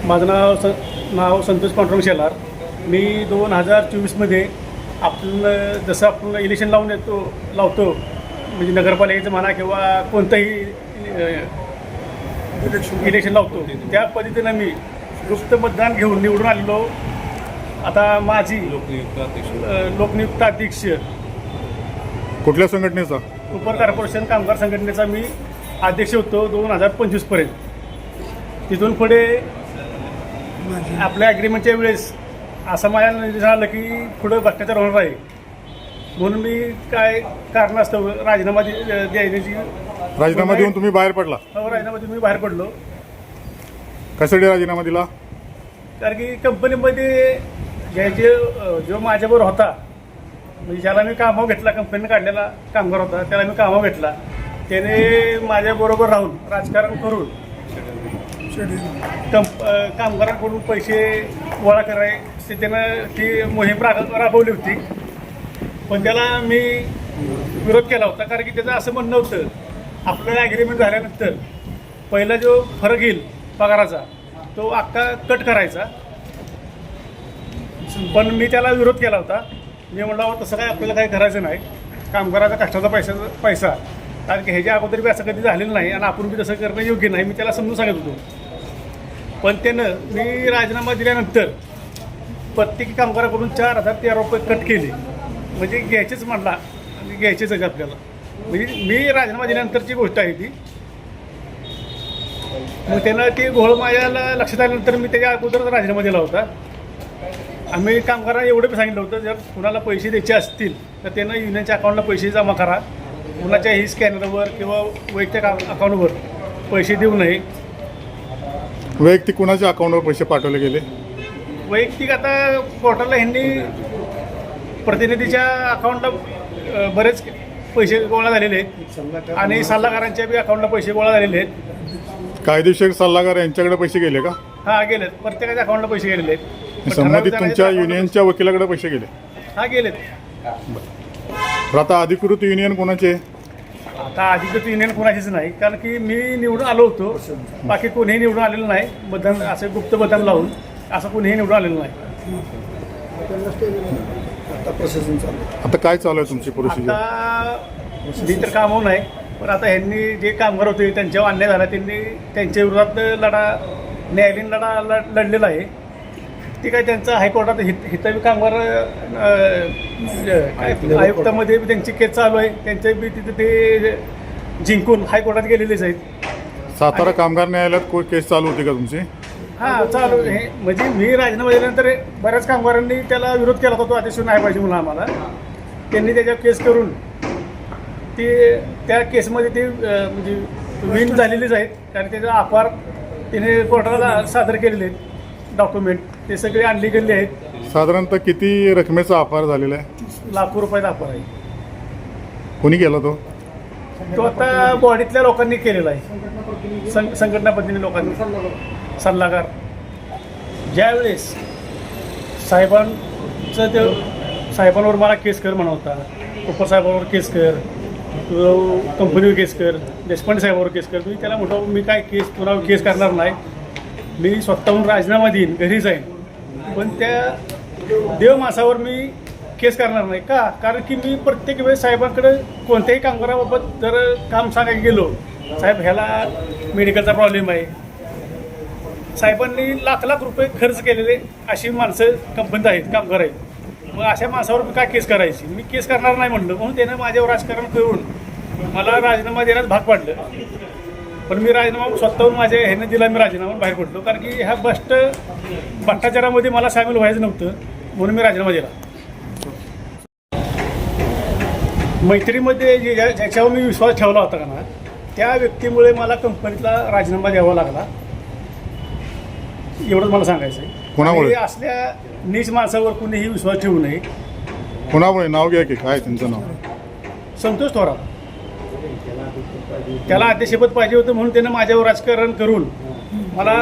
माझं नाव संतोष पांडुरंग शेलार. मी 2024मध्ये जसं आपण इलेक्शन लावतो म्हणजे नगरपालिकेचं म्हणा किंवा कोणतंही इलेक्शन लावतो त्या पद्धतीनं मी गुप्त मतदान घेऊन निवडून आलेलो. आता माझी लोकनियुक्त अध्यक्ष कुठल्या संघटनेचा? सुपर कॉर्पोरेशन कामगार संघटनेचा मी अध्यक्ष होतो 2025पर्यंत. तिथून पुढे आपल्या ॲग्रीमेंटच्या वेळेस असं माझ्या निर्देश आलं की पुढं भ्रष्टाचार होणार आहे म्हणून मी काय कारणास्तव राजीनामा द्यायची. राजीनामा देऊन तुम्ही बाहेर पडला? हो, राजीनामा देऊन मी बाहेर पडलो. कशासाठी राजीनामा दिला? कारण की कंपनीमध्ये जो माझ्याबरोबर होता म्हणजे ज्याला मी कामावर घेतला, कंपनीने काढलेला कामगार होता त्याला मी कामावर घेतला. त्याने माझ्याबरोबर राहून राजकारण करून कामगारांकडून पैसे गोळा करायचे त्यानं ती मोहीम राबवली होती. पण त्याला मी विरोध केला होता कारण की त्याचं असं म्हणणं होतं आपल्याला ॲग्रीमेंट झाल्यानंतर पहिला जो फरक येईल पगाराचा तो अख्खा कट करायचा. पण मी त्याला विरोध केला होता. मी म्हणलं तसं काय आपल्याला काही करायचं नाही, कामगाराचा कष्टाचा पैसा कारण की ह्याच्या अगोदर बी असं कधी झालेलं नाही आणि आपण बी तसं करणं योग्य नाही. मी त्याला समजून सांगत होतो. पण त्यानं मी राजीनामा दिल्यानंतर प्रत्येकी कामगाराकडून 4,013 रुपये कट केले. म्हणजे घ्यायचेच म्हणला आणि घ्यायचेच आहे आपल्याला. म्हणजे मी राजीनामा दिल्यानंतरची गोष्ट आहे ती. मग त्यानं ती घोळ माझ्या लक्षात आल्यानंतर मी त्याच्या अगोदरच राजीनामा दिला होता. आम्ही कामगारांना एवढं बी सांगितलं होतं जर कुणाला पैसे द्यायचे असतील तर त्यानं युनियनच्या अकाउंटला पैसे जमा करा, कुणाच्याही स्कॅनरवर किंवा वैयक्तिक अकाउंटवर पैसे देऊ नये. वैयक्तिक कुणाच्या अकाउंटवर पैसे पाठवले गेले? वैयक्तिक आता पोर्टलला ह्यांनी प्रतिनिधीच्या अकाउंटला बरेच पैसे गोळा झालेले आहेत आणि सल्लागारांच्या बी अकाउंटला पैसे गोळा झालेले आहेत. कायदेशीर सल्लागार यांच्याकडे पैसे गेले का? हां, गेलेत. प्रत्येकाच्या अकाउंटला पैसे गेलेले आहेत. संबंधित तुमच्या युनियनच्या वकिलाकडे पैसे गेले? हां, गेलेत. तर आता अधिकृत युनियन कोणाचे? आता अधिकृत युनियन कोणाचीच नाही कारण की मी निवडून आलो होतो. बाकी कोणीही निवडून आलेलं नाही. मतदान असं गुप्त मतदान लावून असं कोणीही निवडून आलेलं नाही. आता काय चालू आहे तुमची प्रोसिजर? आता मी तर कामावर नाही पण आता ह्यांनी जे कामगार होते त्यांच्यावर अन्याय झाला त्यांनी त्यांच्या विरोधात न्यायालयीन लढा लढलेला आहे. ती काय त्यांचा हायकोर्टात हितावी कामगार आयुक्तामध्ये त्यांची केस चालू आहे. त्यांचे बी तिथे ते जिंकून हायकोर्टात गेलेलेच आहेत. सातारा कामगार न्यायालयात केस चालू होती का तुमची? हां, चालू हे म्हणजे मी राजीनामा दिल्यानंतर बऱ्याच कामगारांनी त्याला विरोध केला होता. तो आदेश नाही पाहिजे म्हणून आम्हाला. त्यांनी त्याच्यावर केस करून ती त्या केसमध्ये ते म्हणजे विन झालेलीच आहेत कारण त्याचा आभार तिने कोर्टाला सादर केलेले आहेत. डॉक्युमेंट ते सगळे अनलिगली आहेत. साधारणतः किती रकमेचा अपार झालेला आहे? लाखो रुपयाचा अपार आहे. कोणी केला तो? तो आता बॉडीतल्या लोकांनी केलेला आहे. संघटना पद्धतीने लोकांनी सल्लागार ज्यावेळेस साहेबांवर मला केस कर म्हणा होता. उपसाहेबांवर केस कर, कंपनीवर केस कर, देशपांडे साहेबांवर केस कर. मी त्याला म्हटलं मी काय कुणावर केस करणार नाही. मी स्वतःहून राजीनामा देईन, घरी जाईन. पण त्या देवमासावर मी केस करणार नाही. का? कारण की मी प्रत्येक वेळेस साहेबांकडे कोणत्याही कामगाराबाबत जर काम सांगायला गेलो, साहेब ह्याला मेडिकलचा प्रॉब्लेम आहे, साहेबांनी लाख लाख रुपये खर्च केलेले अशी माणसं कंपनीत आहेत, कामगार आहेत. मग अशा माणसावर मी काय केस करायची? मी केस करणार नाही म्हणलं. म्हणून त्यानं माझ्यावर राजकारण करून मला राजीनामा देण्यास भाग पाडलं. पण मी राजीनामा स्वतःहून माझ्या ह्यानं दिला. मी राजीनामा बाहेर पडलो कारण की ह्या भ्रष्टाचारामध्ये मला सामील व्हायचं नव्हतं म्हणून मी राजीनामा दिला. मैत्रीमध्ये ज्याच्यावर मी विश्वास ठेवला होता का ना त्या व्यक्तीमुळे मला कंपनीतला राजीनामा द्यावा लागला. एवढंच मला सांगायचं आहे. कोणामुळे? असल्या नीच माणसावर कुणीही विश्वास ठेवू नये. कोणामुळे? नाव घ्या की काय त्यांचं नाव? संतोष थोरात. त्याला अध्यक्षपद पाहिजे होतं म्हणून त्यानं माझ्यावर राजकारण करून मला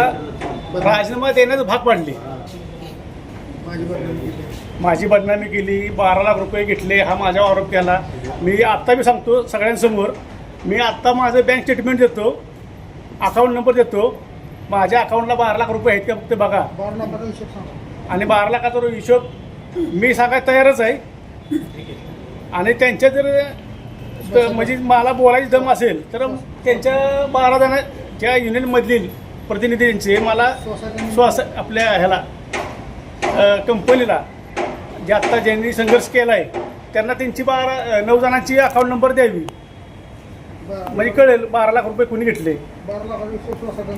राजीनामा देण्याचं भाग पाडले. माझी बदनामी केली. 12 लाख रुपये घेतले हा माझ्यावर आरोप केला. मी आत्ता बी सांगतो सगळ्यांसमोर, मी आत्ता माझं बँक स्टेटमेंट देतो, अकाउंट नंबर देतो. माझ्या अकाउंटला 12 लाख रुपये आहेत का फक्त बघा. 12 लाखाचा हिशोब सांगा. आणि 12 लाखाचा हिशोब मी सांगायला तयारच आहे. आणि त्यांच्या जर म्हणजे मला बोलायची दम असेल तर त्यांच्या 12 जण ज्या युनियनमधील प्रतिनिधींचे मला आपल्या ह्याला कंपनीला जे आत्ता ज्यांनी संघर्ष केला आहे त्यांना त्यांची 9 जणांची अकाउंट नंबर द्यावी, म्हणजे कळेल 12 लाख रुपये कोणी घेतले. 12 लाखाचा हिशोब स्वतः